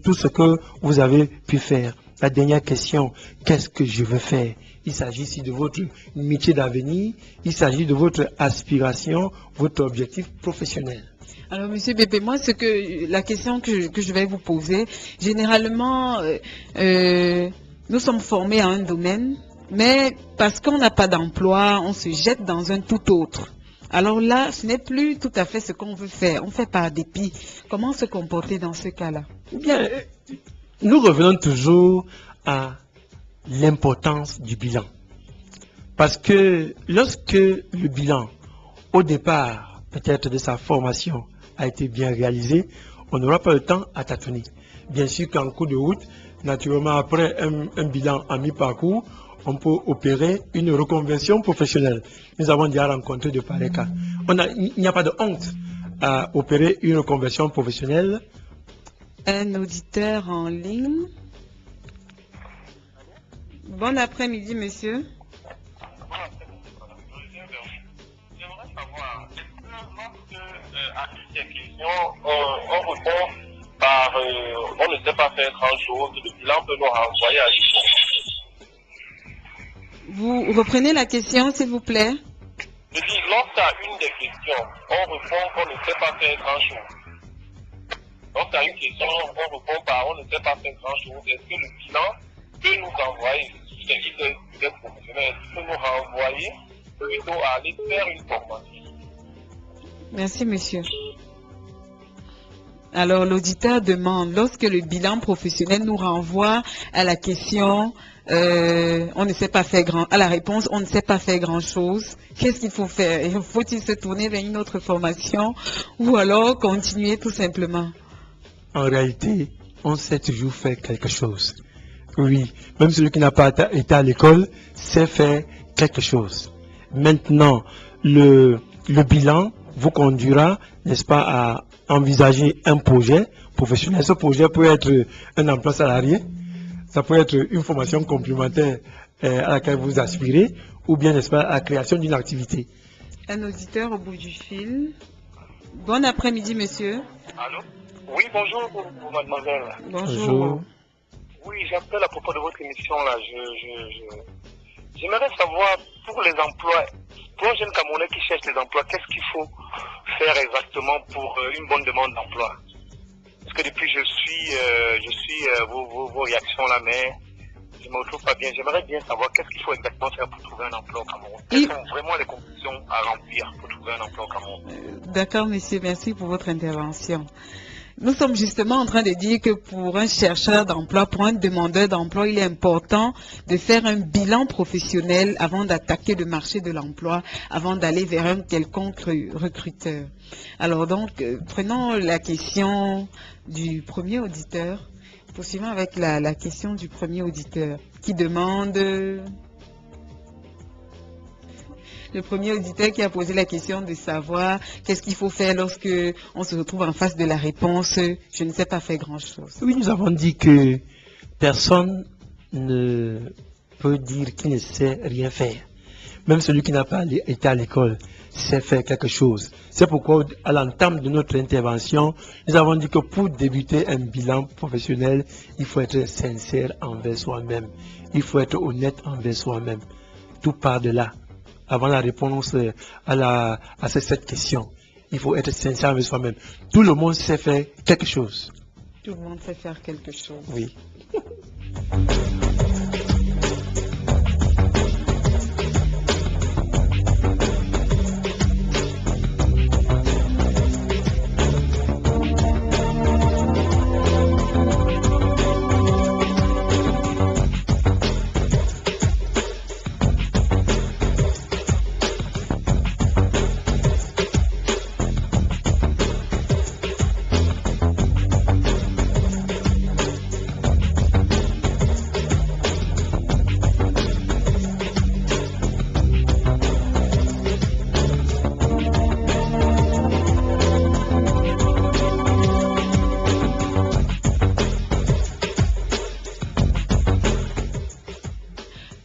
Speaker 1: tout ce que vous avez pu faire. La dernière question, qu'est-ce que je veux faire? Il s'agit ici de votre métier d'avenir, il s'agit de votre aspiration, votre objectif professionnel.
Speaker 7: Alors, Monsieur Bébé, moi, la question que je vais vous poser, généralement, nous sommes formés à un domaine, mais parce qu'on n'a pas d'emploi, on se jette dans un tout autre. Alors là, ce n'est plus tout à fait ce qu'on veut faire. On fait par dépit. Comment se comporter dans ce cas-là?
Speaker 1: Bien, nous revenons toujours à l'importance du bilan. Parce que lorsque le bilan, au départ, peut-être de sa formation, a été bien réalisé, on n'aura pas le temps à tâtonner. Bien sûr qu'en cours de route, naturellement, après un bilan à mi-parcours, on peut opérer une reconversion professionnelle. Nous avons déjà rencontré de pareils cas. Il n'y a pas de honte à opérer une reconversion professionnelle.
Speaker 7: Un auditeur en ligne. Bon après-midi, monsieur.
Speaker 9: J'aimerais savoir, est-ce que lorsque à ces questions, on répond par on ne sait pas faire grand-chose, le bilan peut nous renvoyer à l'issue.
Speaker 7: Vous reprenez la question, s'il vous plaît.
Speaker 9: Je dis, lorsqu'à une des questions, on répond qu'on ne sait pas faire grand-chose. Lorsqu'à une question, on répond par on ne sait pas faire grand-chose. Est-ce que le bilan peut nous envoyer, si c'est professionnel, peut nous renvoyer plutôt à aller faire une formation?
Speaker 7: Merci, monsieur. Alors, l'auditeur demande, lorsque le bilan professionnel nous renvoie à la question, on ne sait pas faire à la réponse, on ne sait pas faire grand-chose, qu'est-ce qu'il faut faire? Faut-il se tourner vers une autre formation ou alors continuer tout simplement?
Speaker 1: En réalité, on sait toujours faire quelque chose. Oui, même celui qui n'a pas été à l'école sait faire quelque chose. Maintenant, le bilan vous conduira, n'est-ce pas, à envisager un projet professionnel. Ce projet peut être un emploi salarié, ça peut être une formation complémentaire à laquelle vous aspirez, ou bien, n'est-ce pas, à la création d'une activité.
Speaker 7: Un auditeur au bout du fil. Bon après-midi, monsieur.
Speaker 9: Allô? Oui, bonjour, mademoiselle.
Speaker 7: Bonjour.
Speaker 9: Oui, j'appelle à propos de votre émission là. J'aimerais savoir pour les emplois, pour un jeune Camerounais qui cherche des emplois, qu'est-ce qu'il faut faire exactement pour une bonne demande d'emploi? Parce que depuis je suis vos réactions là, mais je ne me retrouve pas bien. J'aimerais bien savoir qu'est-ce qu'il faut exactement faire pour trouver un emploi au Cameroun. Quelles sont vraiment les conditions à remplir pour trouver un emploi au Cameroun?
Speaker 7: D'accord, monsieur, merci pour votre intervention. Nous sommes justement en train de dire que pour un chercheur d'emploi, pour un demandeur d'emploi, il est important de faire un bilan professionnel avant d'attaquer le marché de l'emploi, avant d'aller vers un quelconque recruteur. Alors donc, prenons la question du premier auditeur. Poursuivons avec la question du premier auditeur qui demande... Le premier auditeur qui a posé la question de savoir qu'est-ce qu'il faut faire lorsque on se retrouve en face de la réponse « je ne sais pas faire grand-chose ».
Speaker 1: Oui, nous avons dit que personne ne peut dire qu'il ne sait rien faire. Même celui qui n'a pas été à l'école sait faire quelque chose. C'est pourquoi, à l'entame de notre intervention, nous avons dit que pour débuter un bilan professionnel, il faut être sincère envers soi-même. Il faut être honnête envers soi-même. Tout part de là. Avant la réponse à cette question, il faut être sincère avec soi-même. Tout le monde sait faire quelque chose.
Speaker 7: Tout le monde sait faire quelque chose.
Speaker 1: Oui.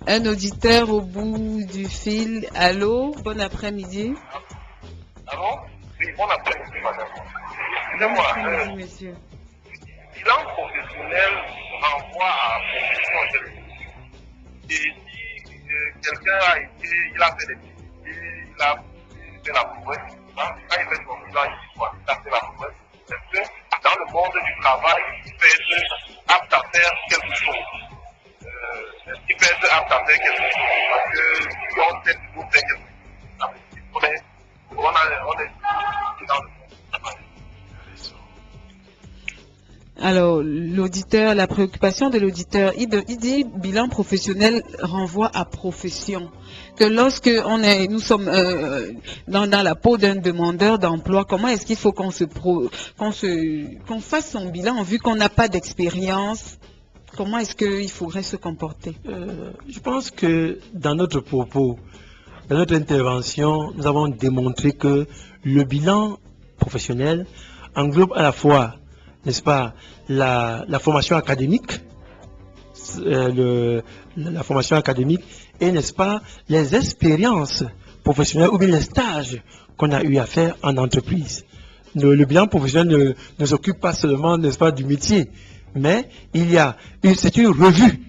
Speaker 7: Un auditeur au bout du fil. Allô, bon après-midi.
Speaker 9: Allô? Oui, bon après-midi, madame.
Speaker 7: Bon après-midi, monsieur.
Speaker 9: Bilan professionnel renvoie à profession. Et si quelqu'un il a fait des petits, il a fait la prouesse, quand il fait son bilan, il dit quoi? ça c'est la promesse. Est-ce que dans le monde du travail, il peut être apte à faire quelque chose? Est-ce qu'il peut être apte à faire quelque chose? Parce que si on sait toujours faire quelque chose, on est dans le monde du travail.
Speaker 7: Alors, l'auditeur, la préoccupation de l'auditeur, il dit bilan professionnel renvoie à profession. Que lorsque nous sommes dans la peau d'un demandeur d'emploi, comment est-ce qu'il faut qu'on fasse son bilan vu qu'on n'a pas d'expérience? Comment est-ce qu'il faudrait se comporter?
Speaker 1: Je pense que dans notre propos, dans notre intervention, nous avons démontré que le bilan professionnel englobe à la fois, n'est-ce pas, la formation académique, la formation académique et, n'est-ce pas, les expériences professionnelles ou bien les stages qu'on a eu à faire en entreprise. Le bilan professionnel ne s'occupe pas seulement, n'est-ce pas, du métier, mais c'est une revue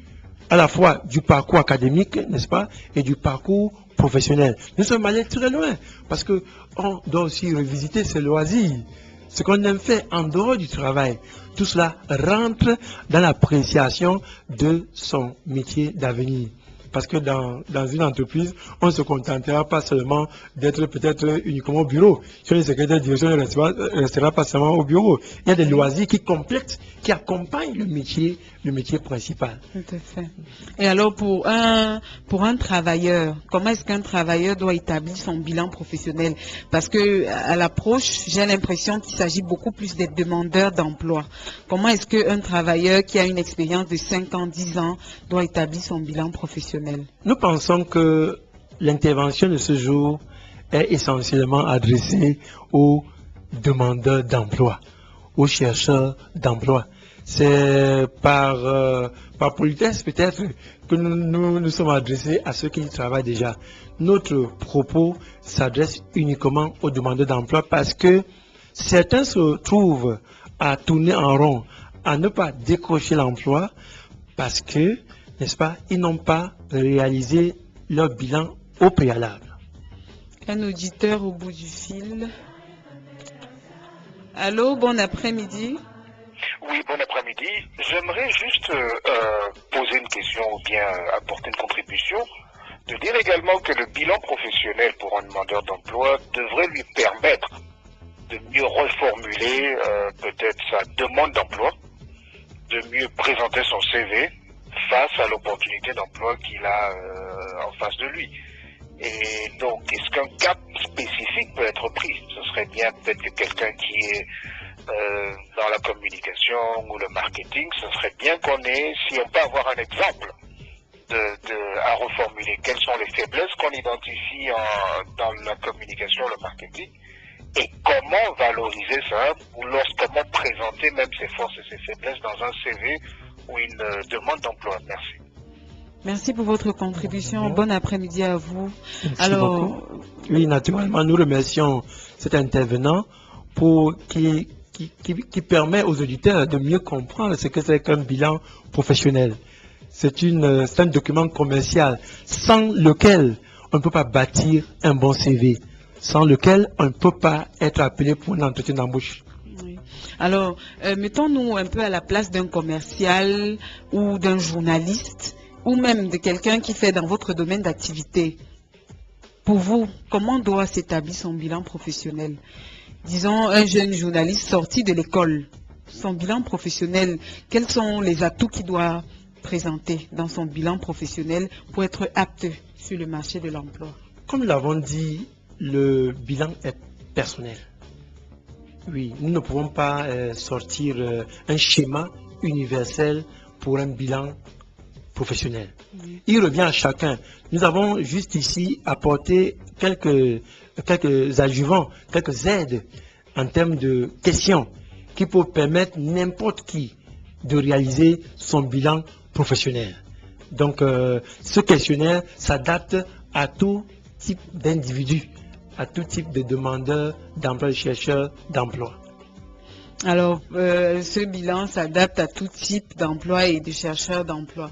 Speaker 1: à la fois du parcours académique, n'est-ce pas, et du parcours professionnel. Nous sommes allés très loin parce que on doit aussi revisiter ses loisirs. Ce qu'on aime faire en dehors du travail, tout cela rentre dans l'appréciation de son métier d'avenir. Parce que dans une entreprise, on ne se contentera pas seulement d'être peut-être uniquement au bureau. Si on est secrétaire de direction, on ne restera pas seulement au bureau. Il y a des loisirs qui complètent, qui accompagnent le métier principal.
Speaker 7: Tout à fait. Et alors, pour un travailleur, comment est-ce qu'un travailleur doit établir son bilan professionnel? Parce que à l'approche, j'ai l'impression qu'il s'agit beaucoup plus des demandeurs d'emploi. Comment est-ce qu'un travailleur qui a une expérience de 5 ans, 10 ans doit établir son bilan professionnel?
Speaker 1: Nous pensons que l'intervention de ce jour est essentiellement adressée aux demandeurs d'emploi, aux chercheurs d'emploi. C'est par politesse peut-être que nous sommes adressés à ceux qui travaillent déjà. Notre propos s'adresse uniquement aux demandeurs d'emploi parce que certains se trouvent à tourner en rond, à ne pas décrocher l'emploi parce que, n'est-ce pas, ils n'ont pas réalisé leur bilan au préalable.
Speaker 7: Un auditeur au bout du fil. Allô, bon après-midi.
Speaker 10: Oui, bon après-midi. J'aimerais juste poser une question ou bien apporter une contribution, de dire également que le bilan professionnel pour un demandeur d'emploi devrait lui permettre de mieux reformuler peut-être sa demande d'emploi, de mieux présenter son CV face à l'opportunité d'emploi qu'il a en face de lui. Et donc, est-ce qu'un cap spécifique peut être pris? Ce serait bien peut-être que quelqu'un qui est dans la communication ou le marketing, ce serait bien qu'on ait, si on peut avoir un exemple à reformuler, quelles sont les faiblesses qu'on identifie dans la communication, le marketing, et comment valoriser ça, ou comment présenter même ses forces et ses faiblesses dans un CV ou une demande d'emploi. Merci.
Speaker 7: Merci pour votre contribution. Bon après-midi à vous.
Speaker 1: Merci beaucoup. Oui, naturellement, nous remercions cet intervenant qui permet aux auditeurs de mieux comprendre ce que c'est qu'un bilan professionnel. C'est un document commercial sans lequel on ne peut pas bâtir un bon CV, sans lequel on ne peut pas être appelé pour un entretien d'embauche.
Speaker 7: Oui. Alors, mettons-nous un peu à la place d'un commercial ou d'un journaliste ou même de quelqu'un qui fait dans votre domaine d'activité. Pour vous, comment doit s'établir son bilan professionnel? Disons, un jeune journaliste sorti de l'école, son bilan professionnel, quels sont les atouts qu'il doit présenter dans son bilan professionnel pour être apte sur le marché de l'emploi?
Speaker 1: Comme nous l'avons dit, le bilan est personnel. Oui, nous ne pouvons pas sortir un schéma universel pour un bilan professionnel. Oui. Il revient à chacun. Nous avons juste ici apporté quelques adjuvants, quelques aides en termes de questions qui peuvent permettre n'importe qui de réaliser son bilan professionnel. Donc, ce questionnaire s'adapte à tout type d'individus, à tout type de demandeurs d'emploi, de chercheurs d'emploi.
Speaker 7: Alors, ce bilan s'adapte à tout type d'emploi et de chercheurs d'emploi.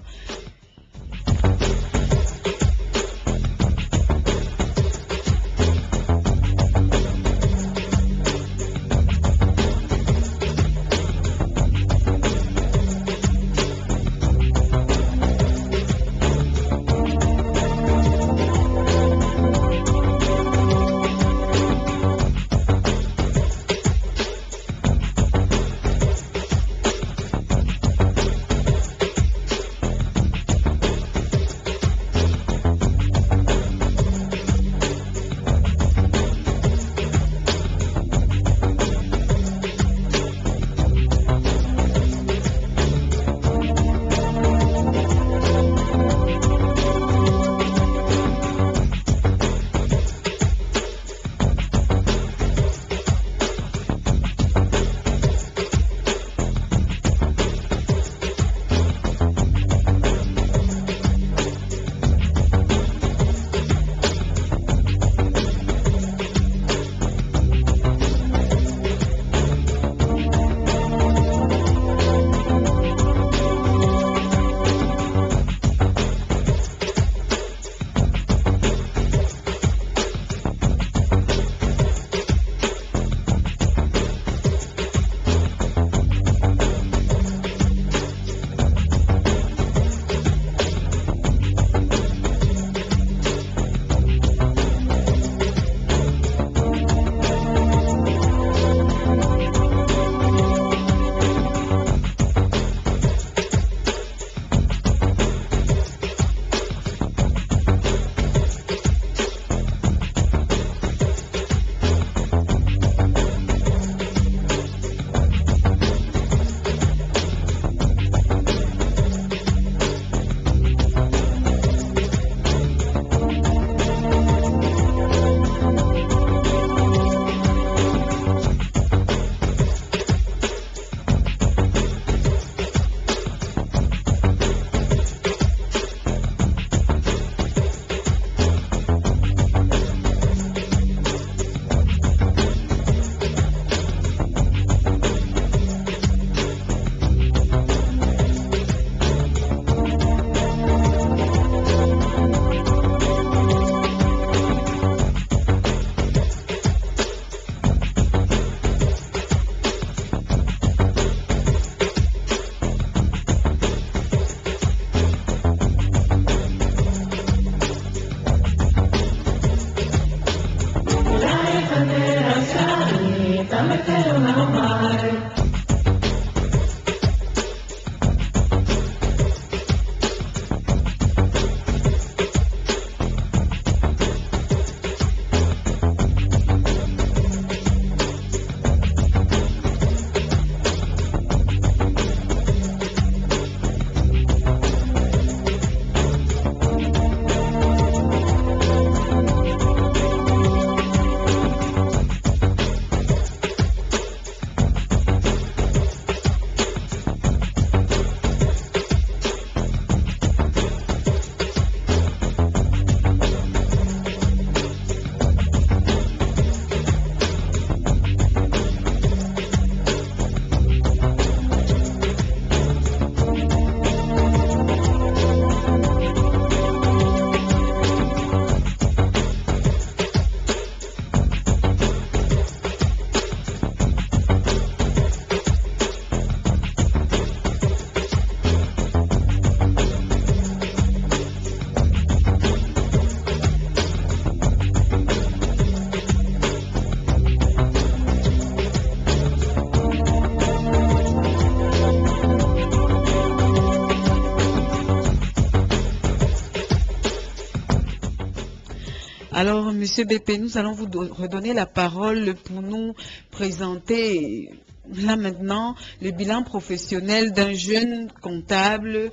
Speaker 7: Alors, Monsieur BP, nous allons vous redonner la parole pour nous présenter, là maintenant, le bilan professionnel d'un jeune comptable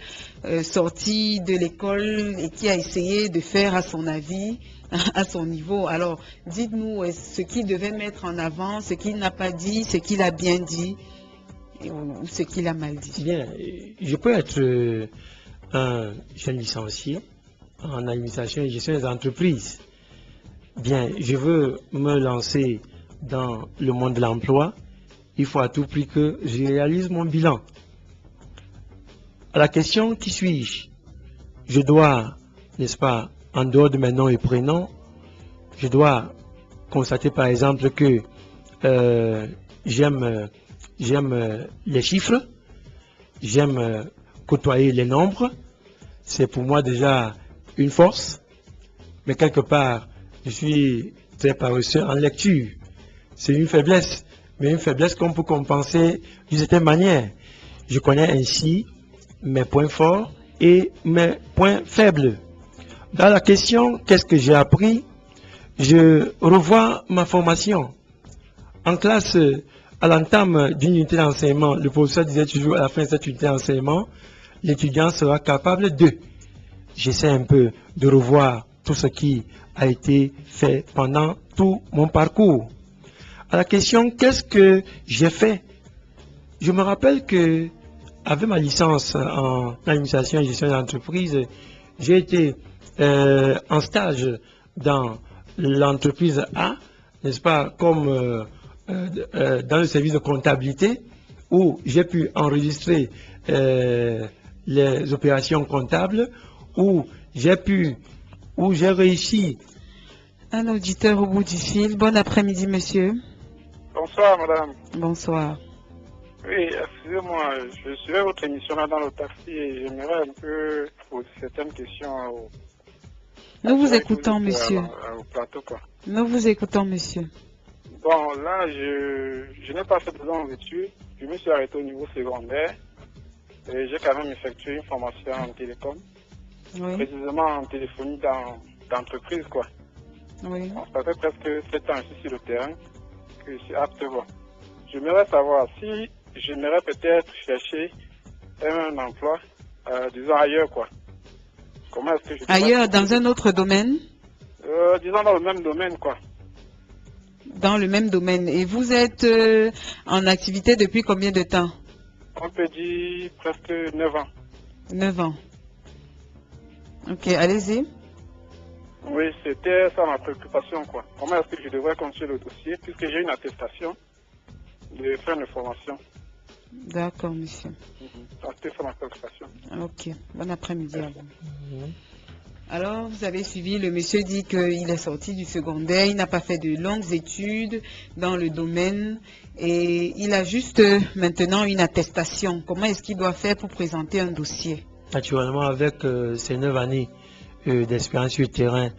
Speaker 7: sorti de l'école et qui a essayé de faire à son avis, à son niveau. Alors, dites-nous ce qu'il devait mettre en avant, ce qu'il n'a pas dit, ce qu'il a bien dit ou ce qu'il a mal dit.
Speaker 1: Bien, je peux être un jeune licencié en administration et gestion des entreprises. Bien, je veux me lancer dans le monde de l'emploi. Il faut à tout prix que je réalise mon bilan. À la question qui suis-je, je dois, n'est-ce pas, en dehors de mes noms et prénoms, je dois constater par exemple que j'aime les chiffres, j'aime côtoyer les nombres. C'est pour moi déjà une force, mais quelque part, je suis très paresseux en lecture. C'est une faiblesse, mais une faiblesse qu'on peut compenser d'une certaine manière. Je connais ainsi mes points forts et mes points faibles. Dans la question, qu'est-ce que j'ai appris? Je revois ma formation. En classe, à l'entame d'une unité d'enseignement, le professeur disait toujours à la fin de cette unité d'enseignement, l'étudiant sera capable de. J'essaie un peu de revoir tout ce qui a été fait pendant tout mon parcours. À la question, qu'est-ce que j'ai fait? Je me rappelle que, avec ma licence en administration et gestion d'entreprise, j'ai été en stage dans l'entreprise A, n'est-ce pas, comme dans le service de comptabilité, où j'ai pu enregistrer les opérations comptables, où j'ai réussi.
Speaker 7: Un auditeur au bout du fil. Bon après-midi, monsieur.
Speaker 11: Bonsoir, madame.
Speaker 7: Bonsoir.
Speaker 11: Oui, excusez-moi, je suivais votre émission là dans le taxi et j'aimerais un peu poser certaines questions
Speaker 7: Nous vous écoutons, monsieur.
Speaker 11: Au plateau, quoi.
Speaker 7: Nous vous écoutons, monsieur.
Speaker 11: Bon, là, je n'ai pas fait 2 ans d'études. Je me suis arrêté au niveau secondaire et j'ai quand même effectué une formation en télécom.
Speaker 7: Oui.
Speaker 11: Précisément en téléphonie d'entreprise, quoi.
Speaker 7: Oui.
Speaker 11: Ça fait presque 7 ans que je suis sur le terrain, que je suis apte. Bon. J'aimerais savoir si j'aimerais peut-être chercher un emploi, disons ailleurs, quoi. Comment est-ce que je
Speaker 7: ailleurs, dans un autre domaine?
Speaker 11: Disons dans le même domaine, quoi.
Speaker 7: Dans le même domaine. Et vous êtes en activité depuis combien de temps?
Speaker 11: On peut dire presque 9 ans.
Speaker 7: 9 ans. Ok, allez-y.
Speaker 11: Oui, c'était ça ma préoccupation, quoi. Comment est-ce que je devrais continuer le dossier, puisque j'ai une attestation de fin de formation.
Speaker 7: D'accord, monsieur.
Speaker 11: C'était ça ma préoccupation.
Speaker 7: Ok, bon après-midi à vous. Alors, vous avez suivi, le monsieur dit qu'il est sorti du secondaire, il n'a pas fait de longues études dans le domaine et il a juste maintenant une attestation. Comment est-ce qu'il doit faire pour présenter un dossier?
Speaker 1: Naturellement, avec ces 9 années d'expérience sur le terrain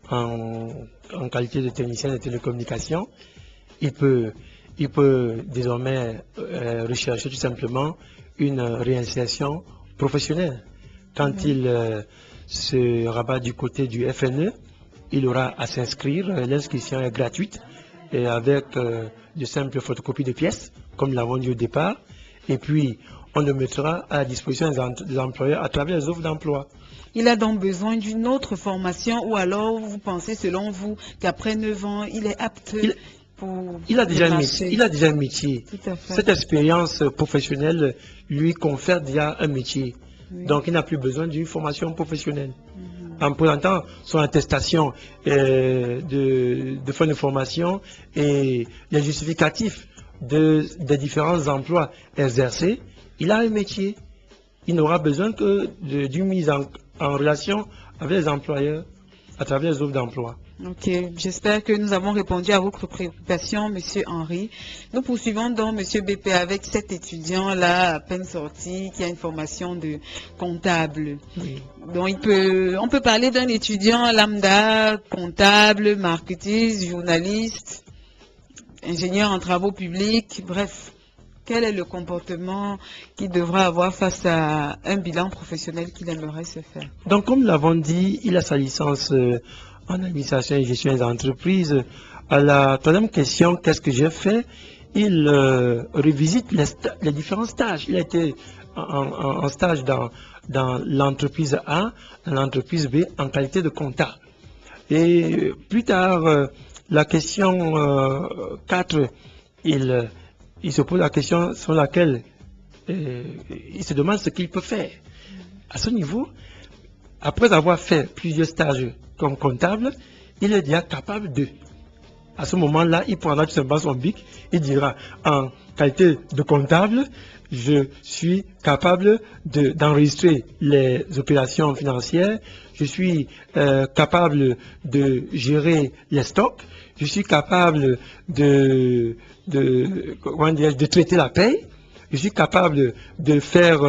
Speaker 1: en qualité de technicien de télécommunications, il peut il peut désormais rechercher tout simplement une réinsertion professionnelle. Quand il se rabat du côté du FNE, il aura à s'inscrire. L'inscription est gratuite et avec de simples photocopies de pièces, comme nous l'avons dit au départ. Et puis, on le mettra à la disposition des employeurs à travers les offres d'emploi.
Speaker 7: Il a donc besoin d'une autre formation ou alors vous pensez, selon vous, qu'après 9 ans, il est apte pour
Speaker 1: il a déjà un métier.
Speaker 7: Tout à fait.
Speaker 1: Cette expérience professionnelle lui confère déjà un métier.
Speaker 7: Oui.
Speaker 1: Donc, il n'a plus besoin d'une formation professionnelle. En présentant son attestation de fin de formation et les justificatifs des différents emplois exercés, il a un métier. Il n'aura besoin que d'une mise en relation avec les employeurs à travers les offres d'emploi.
Speaker 7: Ok, j'espère que nous avons répondu à votre préoccupation, Monsieur Henri. Nous poursuivons donc Monsieur BP avec cet étudiant-là, à peine sorti, qui a une formation de comptable.
Speaker 1: Oui.
Speaker 7: Donc on peut parler d'un étudiant lambda, comptable, marketing, journaliste, ingénieur en travaux publics, bref. Quel est le comportement qu'il devra avoir face à un bilan professionnel qu'il aimerait se faire?
Speaker 1: Donc, comme nous l'avons dit, il a sa licence en administration et gestion des entreprises. À la troisième question, qu'est-ce que j'ai fait? Il revisite les différents stages. Il a été en stage dans l'entreprise A, dans l'entreprise B, en qualité de comptable. Et plus tard, la question 4, il se pose la question sur laquelle il se demande ce qu'il peut faire. À ce niveau, après avoir fait plusieurs stages comme comptable, il est déjà capable de. À ce moment-là, il prendra tout simplement son bic, il dira, en qualité de comptable, je suis capable d'enregistrer les opérations financières, je suis capable de gérer les stocks, je suis capable de traiter la paie, je suis capable de faire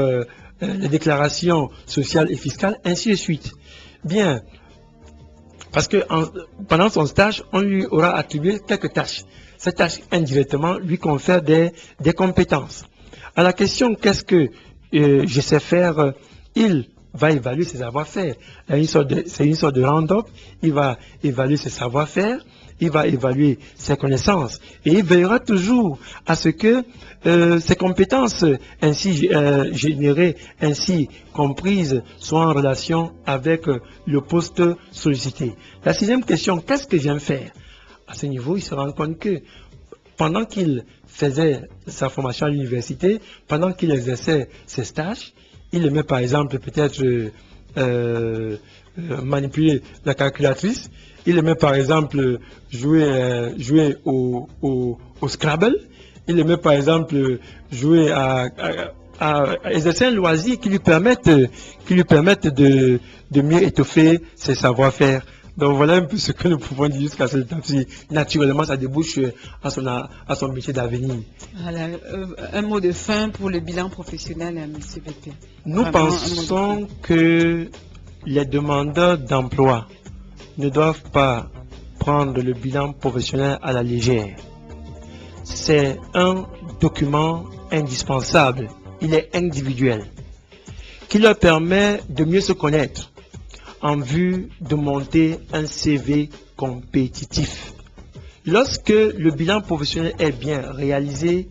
Speaker 1: les déclarations sociales et fiscales, ainsi de suite. Bien, parce que pendant son stage, on lui aura attribué quelques tâches. Ces tâches, indirectement, lui confèrent des compétences. À la question « qu'est-ce que je sais faire ?» il va évaluer ses savoir-faire. C'est une sorte de round-up. Il va évaluer ses savoir-faire, il va évaluer ses connaissances et il veillera toujours à ce que ses compétences ainsi générées, ainsi comprises, soient en relation avec le poste sollicité. La sixième question, qu'est-ce que j'aime faire? À ce niveau, il se rend compte que pendant qu'il faisait sa formation à l'université, pendant qu'il exerçait ses stages, il aimait par exemple peut-être manipuler la calculatrice, il aimait par exemple jouer au Scrabble, il aimait par exemple jouer à exercer un loisir qui lui permette de mieux étoffer ses savoir-faire. Donc voilà un peu ce que nous pouvons dire jusqu'à cette étape-ci. Naturellement, ça débouche à son métier d'avenir.
Speaker 7: Voilà, un mot de fin pour le bilan professionnel, M. BP.
Speaker 1: Nous pensons que les demandeurs d'emploi ne doivent pas prendre le bilan professionnel à la légère. C'est un document indispensable, il est individuel, qui leur permet de mieux se connaître en vue de monter un CV compétitif. Lorsque le bilan professionnel est bien réalisé,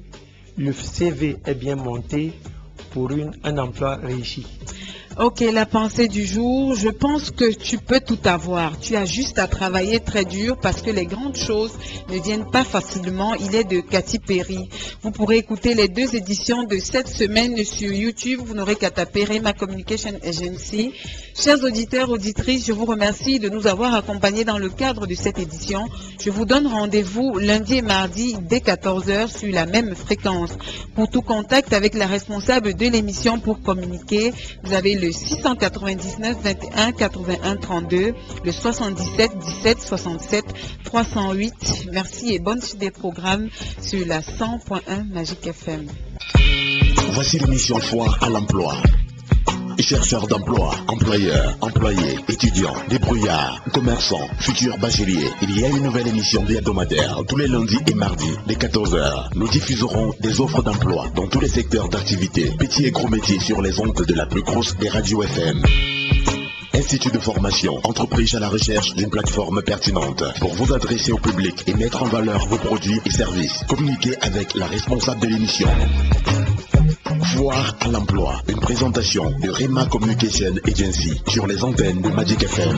Speaker 1: le CV est bien monté pour un emploi réussi.
Speaker 7: Ok, la pensée du jour, je pense que tu peux tout avoir. Tu as juste à travailler très dur parce que les grandes choses ne viennent pas facilement. Il est de Cathy Perry. Vous pourrez écouter les 2 éditions de cette semaine sur YouTube. Vous n'aurez qu'à taper Rema Communication Agency. Chers auditeurs, auditrices, je vous remercie de nous avoir accompagnés dans le cadre de cette édition. Je vous donne rendez-vous lundi et mardi dès 14 h sur la même fréquence. Pour tout contact avec la responsable de l'émission pour communiquer, vous avez le 699 21 81 32, le 77 17 67 308. Merci et bonne suite des programmes sur la 100.1 Magic FM.
Speaker 3: Voici l'émission Foire à l'emploi. chercheurs d'emploi, employeurs, employés, étudiants, débrouillards, commerçants, futurs bacheliers. Il y a une nouvelle émission hebdomadaire tous les lundis et mardis dès 14h. Nous diffuserons des offres d'emploi dans tous les secteurs d'activité, petits et gros métiers sur les ondes de la plus grosse des radios FM. Institut de formation, entreprise à la recherche d'une plateforme pertinente pour vous adresser au public et mettre en valeur vos produits et services. Communiquez avec la responsable de l'émission. Foire à l'emploi, une présentation de Rema Communication Agency sur les antennes de Magic FM.